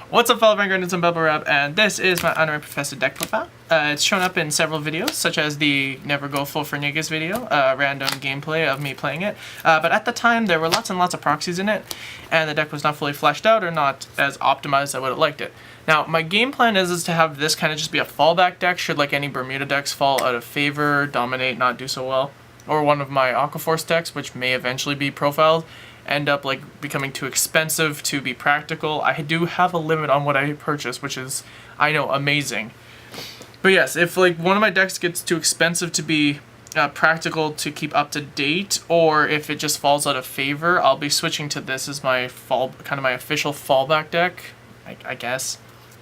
What's up, fellow Vanguardians and Babblerab, and this is my Honorary Professor deck profile. It's shown up in several videos, such as the Never Go Full FERNYIGES video, random gameplay of me playing it. But at the time, there were lots and lots of proxies in it, and the deck was not fully fleshed out or not as optimized as I would have liked it. Now, my game plan is to have this kind of just be a fallback deck, should like any Bermuda decks fall out of favor, dominate, not do so well, or one of my Aquaforce decks, which may eventually be profiled, end up like becoming too expensive to be practical. I do have a limit on what I purchase, which is, I know, amazing. But yes, if like one of my decks gets too expensive to be practical to keep up to date, or if it just falls out of favor, I'll be switching to this as my my official fallback deck, I guess.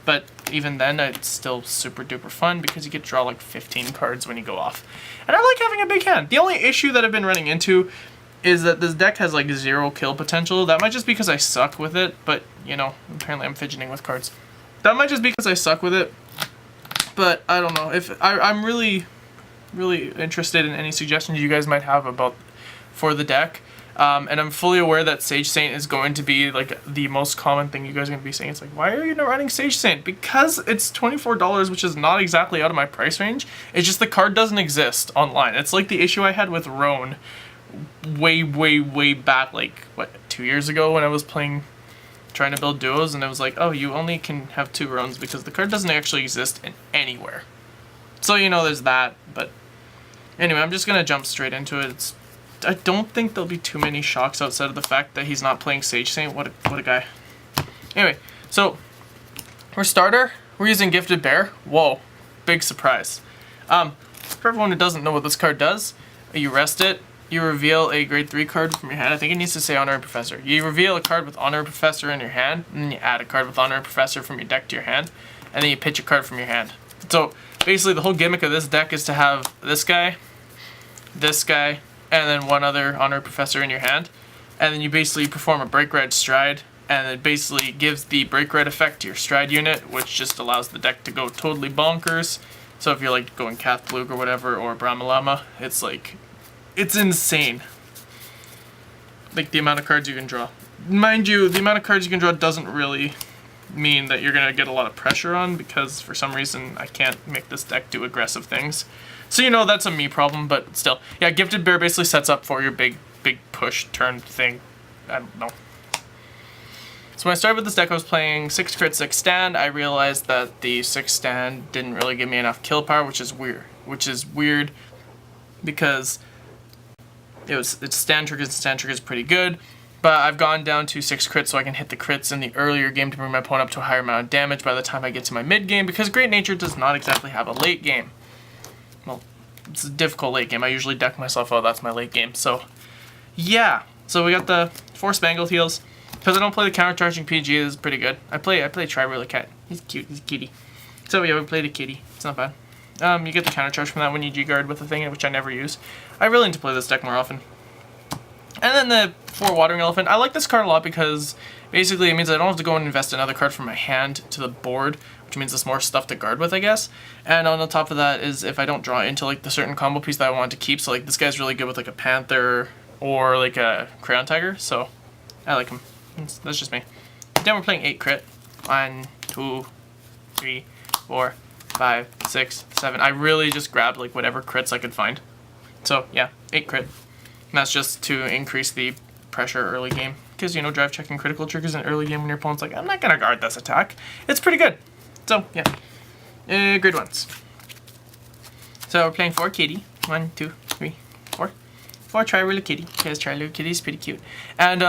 But even then, it's still super duper fun because you get to draw like 15 cards when you go off. And I like having a big hand. The only issue that I've been running into is that this deck has like 0 kill potential. That might just be because I suck with it, but you know, apparently I'm fidgeting with cards. That might just be because I suck with it, but I don't know. If I'm really interested in any suggestions you guys might have for the deck. And I'm fully aware that Sage Saint is going to be like the most common thing you guys are going to be saying. It's like, why are you not running Sage Saint? Because it's $24, which is not exactly out of my price range. It's just the card doesn't exist online. It's like the issue I had with Roan way back, like what, 2 years ago, when I was trying to build duos, and it was like, oh, you only can have 2 Roans because the card doesn't actually exist anywhere. So you know, there's that. But anyway, I'm just gonna jump straight into it. I don't think there'll be too many shocks outside of the fact that he's not playing Sage Saint. What a guy. Anyway, so for starter, we're using Gifted Bear. Whoa, big surprise. For everyone who doesn't know what this card does, you rest it. You reveal a grade 3 card from your hand. I think it needs to say Honorary Professor. You reveal a card with Honorary Professor in your hand, and then you add a card with Honorary Professor from your deck to your hand, and then you pitch a card from your hand. So basically the whole gimmick of this deck is to have this guy, and then one other Honorary Professor in your hand, and then you basically perform a Break Red Stride, and it basically gives the Break Red effect to your Stride unit, which just allows the deck to go totally bonkers. So if you're like going Cath Palug or whatever, or Brahma, it's like, it's insane, like the amount of cards you can draw. Mind you, the amount of cards you can draw doesn't really mean that you're gonna get a lot of pressure on, because for some reason I can't make this deck do aggressive things. So you know, that's a me problem, but still. Yeah, Gifted Bear basically sets up for your big push turn thing. I don't know. So when I started with this deck, I was playing 6 crit, 6 stand. I realized that the 6 stand didn't really give me enough kill power, which is weird because its stand triggers pretty good, but I've gone down to 6 crits so I can hit the crits in the earlier game to bring my opponent up to a higher amount of damage by the time I get to my mid game, because Great Nature does not exactly have a late game. Well, it's a difficult late game. I usually deck myself out, that's my late game. So yeah, so we got the 4 Spangled heals. Because I don't play the countercharging PG, this is pretty good. I play Tri-Wheeler Cat. He's cute, he's a kitty. So yeah, we played a kitty. It's not bad. You get the countercharge from that when you G-Guard with the thing, which I never use. I really need to play this deck more often. And then the 4 Watering Elephant. I like this card a lot because basically it means I don't have to go and invest another card from my hand to the board, which means there's more stuff to guard with, I guess. And on the top of that is if I don't draw into like the certain combo piece that I want to keep. So like this guy's really good with like a Panther or like a Crayon Tiger, so I like him. That's just me. Then we're playing 8 crit. 1, 2, 3, 4, 5, 6, 7. I really just grabbed like whatever crits I could find. So yeah, 8 crit. And that's just to increase the pressure early game. Because, you know, drive checking critical triggers in early game when your opponent's like, I'm not going to guard this attack. It's pretty good. So yeah. Grade 1s. So we're playing 4 kitty. 1, 2, 3, 4. 4 Tri-Wheeler Kitty. Because Tri-Wheeler Kitty is pretty cute. And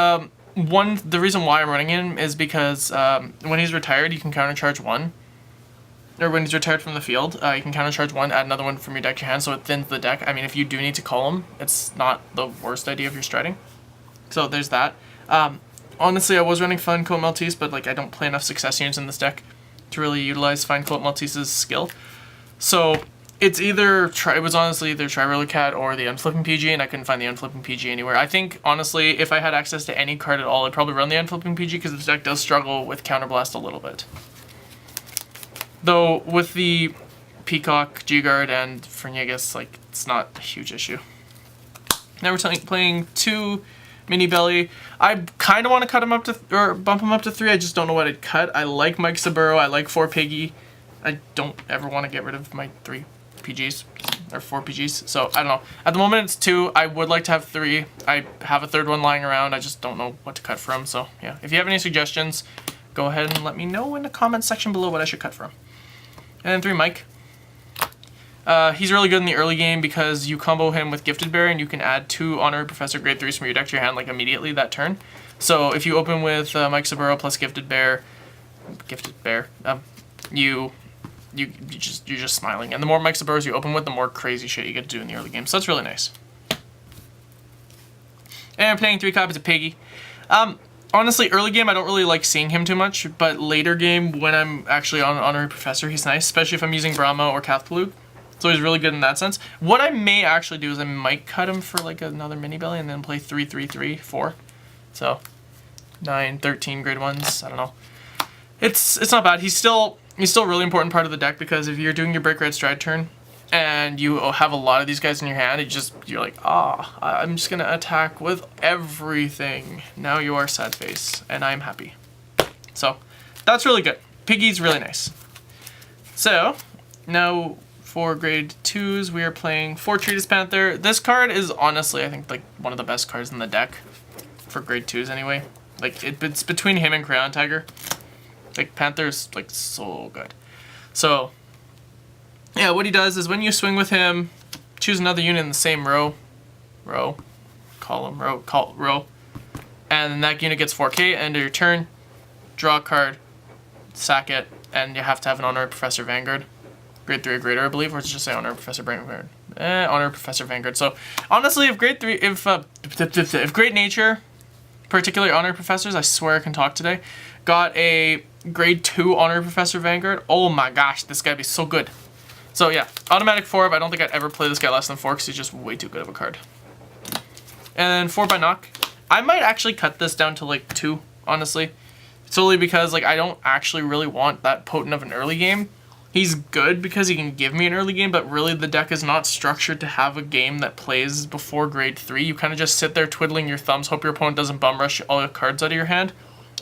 the reason why I'm running him is because when he's retired, you can countercharge 1. Or when he's retired from the field, you can countercharge 1, add another one from your deck to your hand, so it thins the deck. I mean, if you do need to call him, it's not the worst idea if you're striding. So there's that. Honestly, I was running Fine Coat Maltese, but like I don't play enough success units in this deck to really utilize Fine Coat Maltese's skill. So it's it was honestly either Tri-Roller Cat or the Unflipping PG, and I couldn't find the Unflipping PG anywhere. I think, honestly, if I had access to any card at all, I'd probably run the Unflipping PG because this deck does struggle with Counterblast a little bit. Though, with the Peacock, G Guard, and FERNYIGES, like, it's not a huge issue. Now we're playing 2 Minibelly. I kind of want to cut him up to, or bump him up to 3. I just don't know what I'd cut. I like Mikesaburo. I like 4 PIGGAII. I don't ever want to get rid of my 3 PGs, or 4 PGs. So, I don't know. At the moment, it's 2. I would like to have 3. I have a 3rd one lying around. I just don't know what to cut from. So, yeah. If you have any suggestions, go ahead and let me know in the comments section below what I should cut from. And then 3 Mike. He's really good in the early game because you combo him with Gifted Bear and you can add 2 Honorary Professor grade 3s from your deck to your hand like immediately that turn. So if you open with Mikesaburo plus Gifted Bear, you're just smiling. And the more Mikesaburos you open with, the more crazy shit you get to do in the early game. So that's really nice. And I'm playing 3 copies of PIGGAII. Honestly, early game I don't really like seeing him too much, but later game when I'm actually on Honorary Professor, he's nice, especially if I'm using Brahma or Cath Palug. So he's really good in that sense. What I may actually do is I might cut him for like another Minibelly and then play 3, 3, 3, 4. So 9, 13 grade 1s. I don't know. It's not bad. He's still a really important part of the deck because if you're doing your Break Red Stride turn and you have a lot of these guys in your hand, you're like, I'm just gonna attack with everything. Now you are sad face and I'm happy. So that's really good. PIGGAII's really nice. So now for grade 2s, we are playing 4 Treatise Panther. This card is honestly, I think, like one of the best cards in the deck for grade 2s anyway. Like it's between him and Crayon Tiger. Like Panther's like so good. So yeah, what he does is when you swing with him, choose another unit in the same row, column, row, and that unit gets 4k. End of your turn, draw a card, sack it, and you have to have an Honorary Professor Vanguard. Grade 3 or greater, I believe, or just say Honorary Professor Vanguard. Honorary Professor Vanguard. So honestly, if grade 3, if Great Nature, particularly Honorary Professors, I swear I can talk today, got a grade 2 Honorary Professor Vanguard, oh my gosh, this guy'd be so good. So yeah, automatic 4, but I don't think I'd ever play this guy less than 4 because he's just way too good of a card. And then 4 Binoc. I might actually cut this down to like 2, honestly. Solely because like I don't actually really want that potent of an early game. He's good because he can give me an early game, but really the deck is not structured to have a game that plays before grade 3. You kind of just sit there twiddling your thumbs, hope your opponent doesn't bum rush all the cards out of your hand.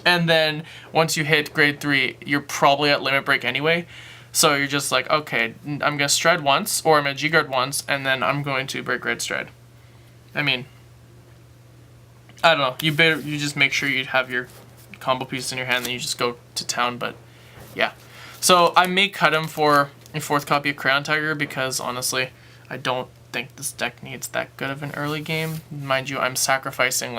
And then once you hit grade 3, you're probably at limit break anyway. So you're just like, okay, I'm going to Stride once, or I'm going to G Guard once, and then I'm going to break Red Stride. I mean, I don't know. You just make sure you have your combo pieces in your hand, then you just go to town, but yeah. So I may cut him for a 4th copy of Crayon Tiger because honestly, I don't think this deck needs that good of an early game. Mind you, I'm sacrificing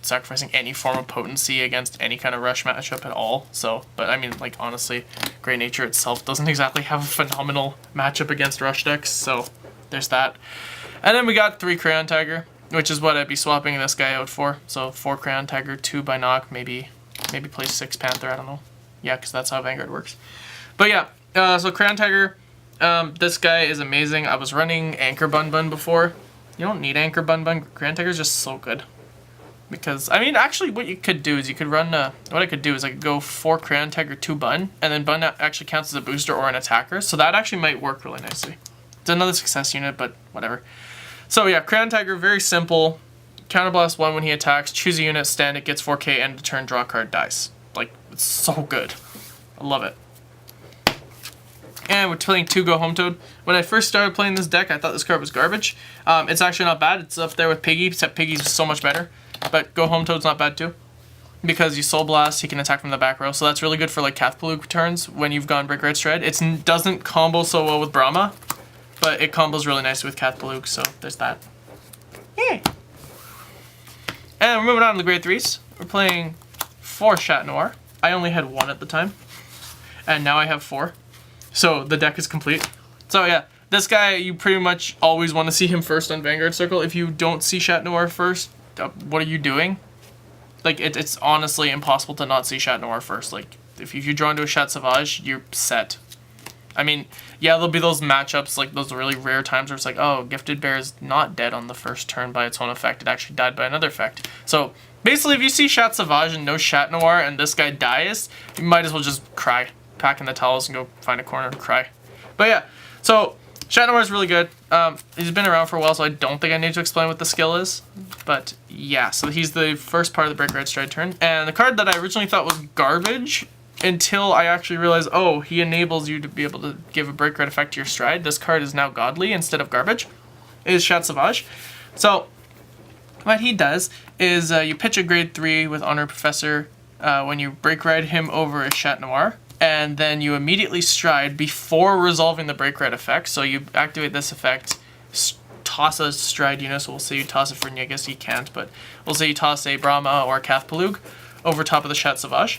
sacrificing any form of potency against any kind of rush matchup at all. So, but I mean, like honestly, Great Nature itself doesn't exactly have a phenomenal matchup against rush decks. So there's that. And then we got 3 Crayon Tiger, which is what I'd be swapping this guy out for. So 4 Crayon Tiger, 2 Binoc, maybe play 6 Panther. I don't know. Yeah, because that's how Vanguard works. But yeah, so Crayon Tiger, this guy is amazing. I was running Anchor Bun before. You don't need Anchor Bun. Crayon Tiger is just so good. Because, I mean, actually what you could do is you could run, what I could do is I could go 4 Crayon Tiger, 2 Bun, and then Bun actually counts as a booster or an attacker. So that actually might work really nicely. It's another success unit, but whatever. So yeah, Crayon Tiger, very simple. Counterblast 1 when he attacks, choose a unit, stand it, gets 4k, end of turn, draw a card, dies. Like, it's so good. I love it. And we're playing 2 Go Home Toad. When I first started playing this deck, I thought this card was garbage. It's actually not bad. It's up there with PIGGAII, except PIGGAII's so much better. But Go Home Toad's not bad too. Because you Soul Blast, he can attack from the back row. So that's really good for like Cath Palug turns when you've gone Break Red Stride. It doesn't combo so well with Brahma, but it combos really nicely with Cath Palug, so there's that. Yeah. And we're moving on to the grade 3s. We're playing 4 Chatnoir. I only had 1 at the time. And now I have 4. So the deck is complete. So yeah, this guy, you pretty much always want to see him first on Vanguard Circle. If you don't see Chatnoir first, what are you doing? Like, it's honestly impossible to not see Chatnoir first. Like, if you draw into a Chatsauvage, you're set. I mean, yeah, there'll be those matchups, like those really rare times where it's like, oh, Gifted Bear is not dead on the first turn by its own effect. It actually died by another effect. So, basically, if you see Chatsauvage and no Chatnoir and this guy dies, you might as well just cry. Pack in the towels and go find a corner and cry. But yeah, so Chatnoir is really good. He's been around for a while, so I don't think I need to explain what the skill is. But yeah, so he's the first part of the Break Red Stride turn. And the card that I originally thought was garbage until I actually realized, oh, he enables you to be able to give a Break Red effect to your Stride. This card is now godly instead of garbage. Is Chatsauvage. So what he does is you pitch a grade 3 with Honorary Professor when you Break Ride him over a Chatnoir. And then you immediately Stride before resolving the Break Red effect. So you activate this effect, toss a Stride unit. So we'll say you toss a FERNYIGES, you can't, but we'll say you toss a Brahma or a Cath Palug over top of the Chatsauvage.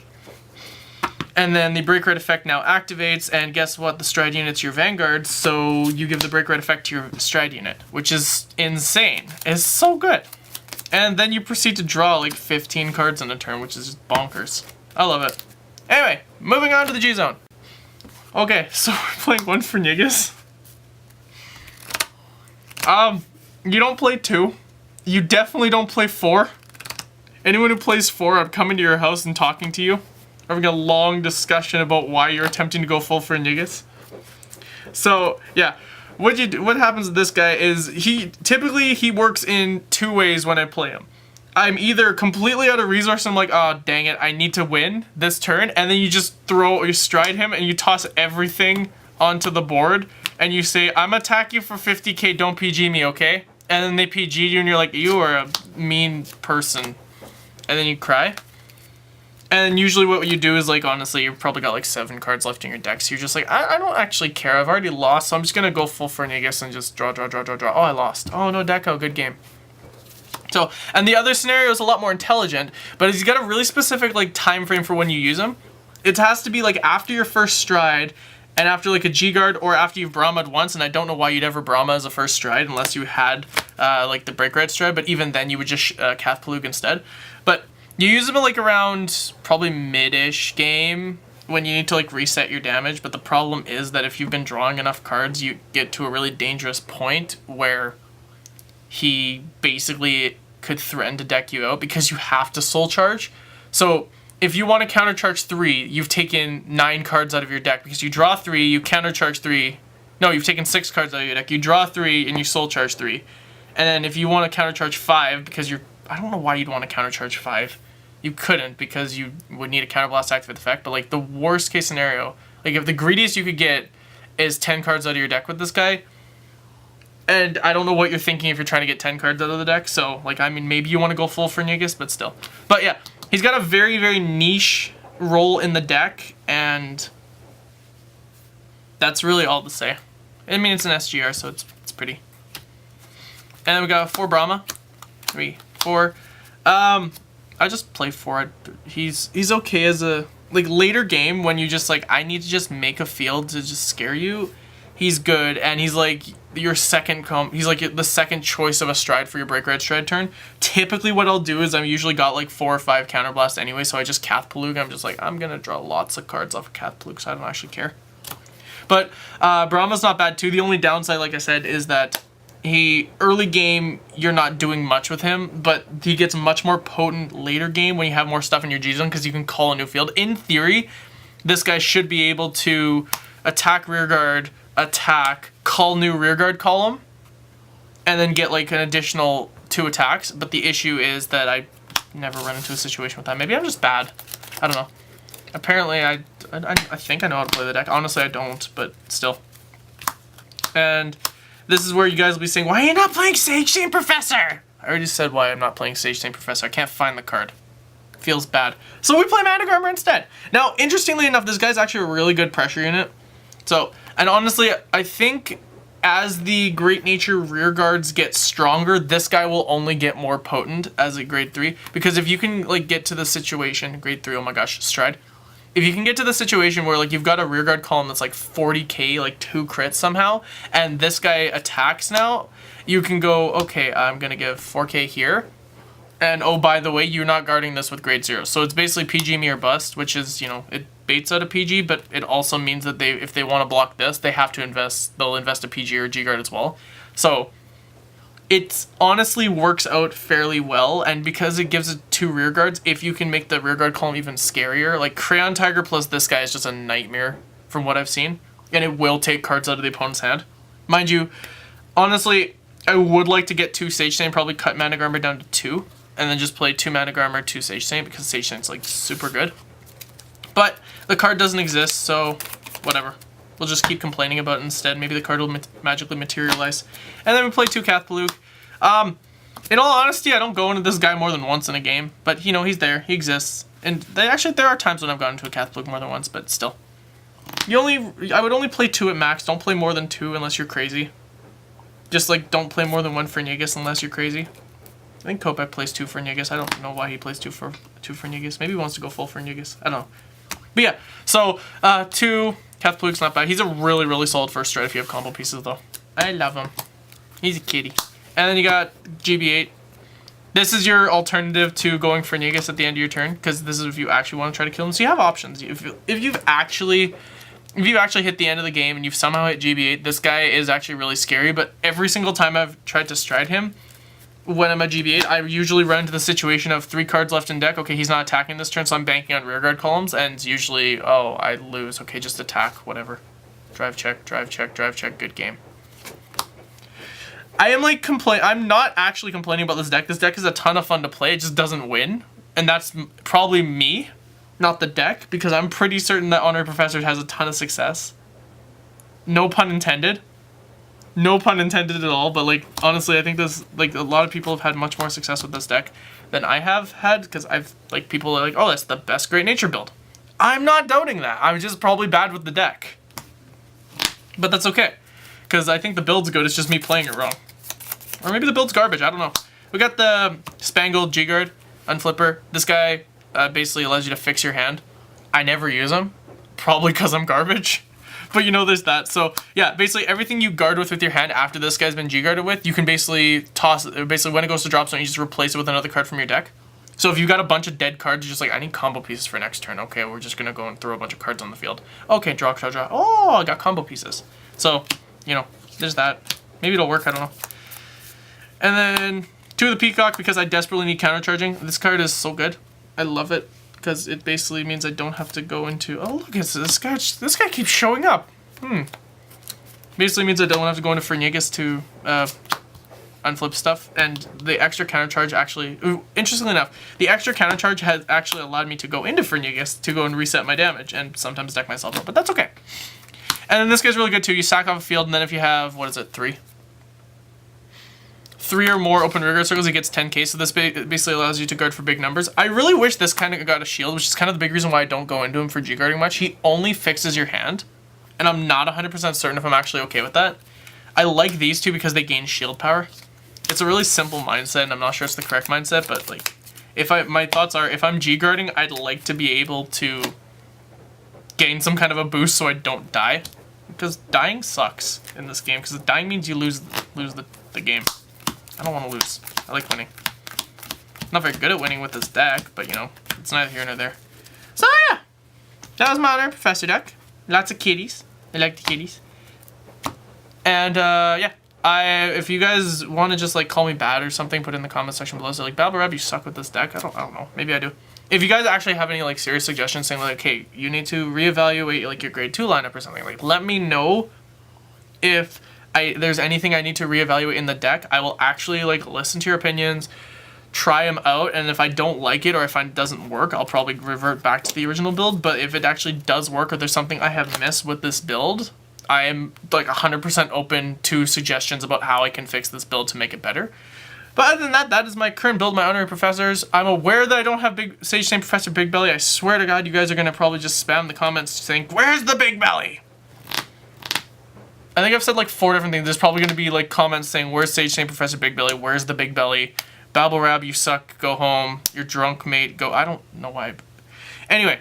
And then the Break Red effect now activates, and guess what? The Stride unit's your Vanguard, so you give the Break Red effect to your Stride unit, which is insane. It's so good. And then you proceed to draw like 15 cards in a turn, which is just bonkers. I love it. Anyway, moving on to the G-Zone. Okay, so we're playing one FERNYIGES. You don't play 2. You definitely don't play 4. Anyone who plays 4, I'm coming to your house and talking to you. Having a long discussion about why you're attempting to go full FERNYIGES. So, yeah. What happens with this guy is, typically he works in 2 ways when I play him. I'm either completely out of resource and I'm like, oh, dang it, I need to win this turn, and then you just you Stride him and you toss everything onto the board and you say, I'm attack you for 50k, don't PG me, okay? And then they PG you and you're like, you are a mean person. And then you cry. And then usually what you do is, like, honestly, you've probably got like 7 cards left in your deck, so you're just like, I don't actually care, I've already lost, so I'm just gonna go full FERNYIGES and just draw. Oh, I lost. Oh no, Deco, good game. So, and the other scenario is a lot more intelligent, but he's got a really specific like time frame for when you use him. It has to be like after your first Stride, and after like a G Guard, or after you've Brahma'd once, and I don't know why you'd ever Brahma as a first Stride unless you had like the Break Red Stride, but even then you would just Cath Palug instead. But you use him like around probably mid-ish game when you need to like reset your damage, but the problem is that if you've been drawing enough cards, you get to a really dangerous point where he basically could threaten to deck you out because you have to soul charge. So if you want to countercharge 3, you've taken 9 cards out of your deck because you draw 3, you countercharge 3. No, you've taken 6 cards out of your deck. You draw 3 and you soul charge 3. And then if you want to countercharge 5 because I don't know why you'd want to countercharge 5. You couldn't because you would need a counterblast to activate the effect. But like the worst case scenario, like if the greediest you could get is 10 cards out of your deck with this guy, and I don't know what you're thinking if you're trying to get 10 cards out of the deck, so, like, I mean, maybe you want to go full FERNYIGES, but still. But, yeah, he's got a very, very niche role in the deck, and that's really all to say. I mean, it's an SGR, so it's pretty. And then we got 4 Brahma. 3, 4. I just play 4. He's okay as a, like, later game when you just, like, I need to just make a field to just scare you. He's good, and he's like your he's like the second choice of a Stride for your Break Red Stride turn. Typically what I'll do is I've usually got like 4 or 5 counterblast anyway, so I just Cath Palug. I'm just like, I'm gonna draw lots of cards off of Cath Palug, so I don't actually care. But Brahma's not bad too. The only downside, like I said, is that early game you're not doing much with him, but he gets much more potent later game when you have more stuff in your G-Zone because you can call a new field. In theory, this guy should be able to attack rearguard, attack, call new rearguard column, and then get like an additional 2 attacks. But the issue is that I never run into a situation with that. Maybe I'm just bad. I don't know. Apparently I think I know how to play the deck. Honestly, I don't, but still. And this is where you guys will be saying, why are you not playing Sage Saint Professor? I already said why I'm not playing Sage Saint Professor. I can't find the card. Feels bad. So we play Managarmr instead. Now, interestingly enough, this guy's actually a really good pressure unit. So, and honestly, I think as the Great Nature rearguards get stronger, this guy will only get more potent as a grade 3. Because if you can like get to the situation, grade 3, oh my gosh, Stride. If you can get to the situation where like you've got a rearguard column that's like 40k, like 2 crits somehow, and this guy attacks now, you can go, okay, I'm gonna give 4k here. And oh, by the way, you're not guarding this with grade 0. So it's basically PG me or bust, which is, you know, it baits out a PG, but it also means that if they want to block this, they have to they'll invest a PG or a G guard as well. So it honestly works out fairly well, and because it gives it 2 rear guards, if you can make the rear guard column even scarier, like Crayon Tiger plus this guy is just a nightmare from what I've seen, and it will take cards out of the opponent's hand. Mind you, honestly, I would like to get 2 Sage Saint, probably cut Managarmr down to 2, and then just play 2 Managarmr, 2 Sage Saint, because Sage Saint's like super good. But the card doesn't exist, so whatever. We'll just keep complaining about it instead. Maybe the card will magically materialize. And then we play 2 Cath Palug. In all honesty, I don't go into this guy more than once in a game, but you know, he's there, he exists. And actually, there are times when I've gone into a Cath Palug more than once, but still. I would only play 2 at max. Don't play more than 2 unless you're crazy. Just like, don't play more than 1 FERNYIGES unless you're crazy. I think Kopek plays 2 FERNYIGES. I don't know why he plays 2 FERNYIGES. Maybe he wants to go full FERNYIGES. I don't know. But yeah, so 2 Cath Palug's not bad. He's a really, really solid first strat if you have combo pieces though. I love him. He's a kitty. And then you got GB8. This is your alternative to going FERNYIGES at the end of your turn, because this is if you actually want to try to kill him. So you have options. If you've actually hit the end of the game and you've somehow hit GB8, this guy is actually really scary. But every single time I've tried to stride him, when I'm at GB8, I usually run into the situation of 3 cards left in deck. Okay, he's not attacking this turn, so I'm banking on rearguard columns, and usually, oh, I lose. Okay, just attack, whatever. Drive check, drive check, drive check, good game. I'm not actually complaining about this deck. This deck is a ton of fun to play. It just doesn't win. And that's probably me, not the deck, because I'm pretty certain that Honorary Professor has a ton of success. No pun intended. No pun intended at all, but like, honestly, I think this, like, a lot of people have had much more success with this deck than I have had, because people are like, oh, that's the best Great Nature build. I'm not doubting that. I'm just probably bad with the deck. But that's okay, because I think the build's good, it's just me playing it wrong. Or maybe the build's garbage, I don't know. We got the Spangled G Guard, Unflipper. This guy basically allows you to fix your hand. I never use him, probably because I'm garbage. But you know, there's that. So yeah, basically everything you guard with your hand after this guy's been G-guarded with, you can basically toss, basically when it goes to drop zone, you just replace it with another card from your deck. So if you've got a bunch of dead cards, you're just like, I need combo pieces for next turn. Okay, we're just gonna go and throw a bunch of cards on the field. Okay, draw, draw, draw. Oh, I got combo pieces. So, you know, there's that. Maybe it'll work, I don't know. And then 2 of the Peacock, because I desperately need countercharging. This card is so good. I love it, because it basically means I don't have to go into, oh look, it's this guy keeps showing up. Basically means I don't have to go into FERNYIGES to unflip stuff, and the extra countercharge actually, interestingly enough, the extra countercharge has actually allowed me to go into FERNYIGES to go and reset my damage, and sometimes deck myself up, but that's okay. And then this guy's really good too. You sack off a field, and then if you have, what is it, 3 or more open rearguard circles, he gets 10k, so this basically allows you to guard for big numbers. I really wish this kind of got a shield, which is kind of the big reason why I don't go into him for G-guarding much. He only fixes your hand, and I'm not 100% certain if I'm actually okay with that. I like these two because they gain shield power. It's a really simple mindset, and I'm not sure it's the correct mindset, but like, my thoughts are, if I'm G-guarding, I'd like to be able to gain some kind of a boost so I don't die. Because dying sucks in this game, because dying means you lose the game. I don't want to lose. I like winning. Not very good at winning with this deck, but you know, it's neither here nor there. So yeah, that was my Honorary Professor deck. Lots of kitties. I like the kitties. And yeah, if you guys want to just like call me bad or something, put it in the comment section below. So like, Babblerab, you suck with this deck. I don't know. Maybe I do. If you guys actually have any like serious suggestions saying like, hey, you need to reevaluate like your grade 2 lineup or something, like let me know if there's anything I need to reevaluate in the deck. I will actually like listen to your opinions, try them out, and if I don't like it or if it doesn't work, I'll probably revert back to the original build. But if it actually does work or there's something I have missed with this build, I am like 100% open to suggestions about how I can fix this build to make it better. But other than that, that is my current build, my Honorary Professors. I'm aware that I don't have Sage Saint Professor Big Belly. I swear to God, you guys are going to probably just spam the comments saying, where's the Big Belly? I think I've said like 4 different things. There's probably going to be like comments saying, where's Sage Saint Professor Big Belly? Where's the Big Belly? Babblerab, you suck. Go home. You're drunk, mate. Go. I don't know why. Anyway,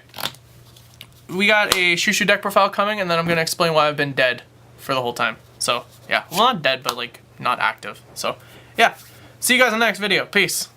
we got a Shushu deck profile coming, and then I'm going to explain why I've been dead for the whole time. So, yeah. Well, not dead, but like not active. So, yeah. See you guys in the next video. Peace.